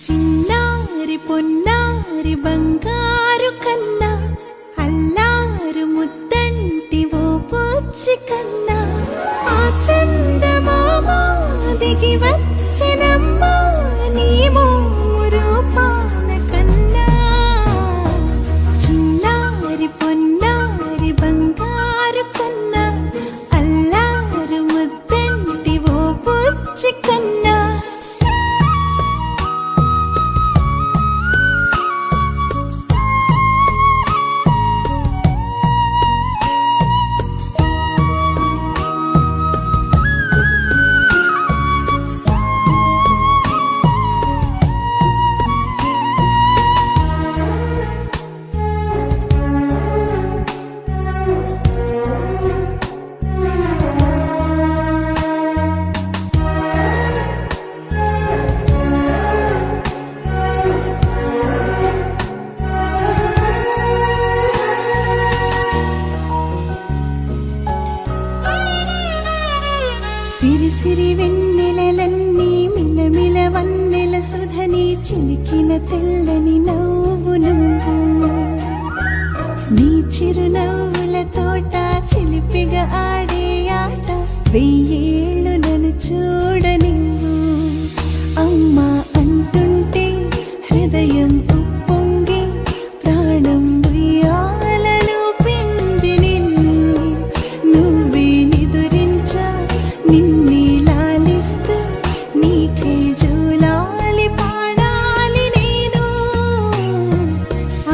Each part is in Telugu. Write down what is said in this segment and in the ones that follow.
చిన్నారి పొన్నారి బంగారు కన్నా అల్లారు ముద్దంటి ఓ పూచి కన్నా ఆ చందమామ దిగి వచ్చినమ్మా నీ రూపాన కన్నా చిన్నారి పొన్నారి బంగారు కన్నా అల్లారు ముద్దంటి ఓ పూచి కన్నా సిరి సిరి వెన్నెలలన్నీ మిలమిల వన్నెల సుధని చిలికిన తెల్లని నవ్వు నువ్వు నీ చిరునవ్వుల తోట చిలిపిగా ఆడే ఆట వెయ్యేళ్ళు నన్ను చూడ నువ్వు అమ్మా అంటుంటే హృదయం ఉప్పొంగి ప్రాణం ఉయ్యాలలో పిండి నిన్ను నువ్వే నిదురించా నిన్నే లాలిస్తూ నీకే జోలాలి పాడాలి నేను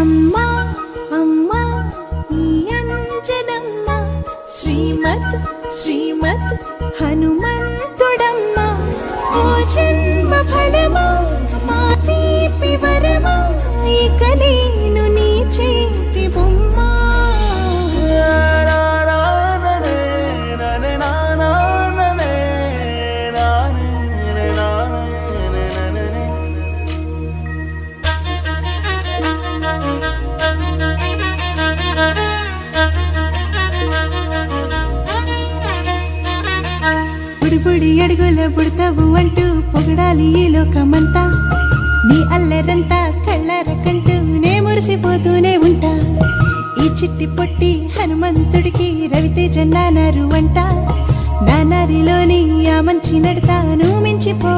అమ్మా అమ్మా ఈ అంజనమ్మ శ్రీమత్ శ్రీమత్ హనుమంతుడమ్మ ఓ జన్మ ఫలమా మా తీపి వరమా ఇక నేను నీ చేతి బొమ్మ బుడి అడుగుల బుడతావు అంటూ పొగడాలి ఈ లోకమంతా నీ అల్లరంతా కళ్ళరకంటూ నే మురిసిపోతూనే ఉంటా ఈ చిట్టి పొట్టి హనుమంతుడికి రవితేజ నానారు అంట నానారిలోని ఆ మంచి నడతాను మించిపో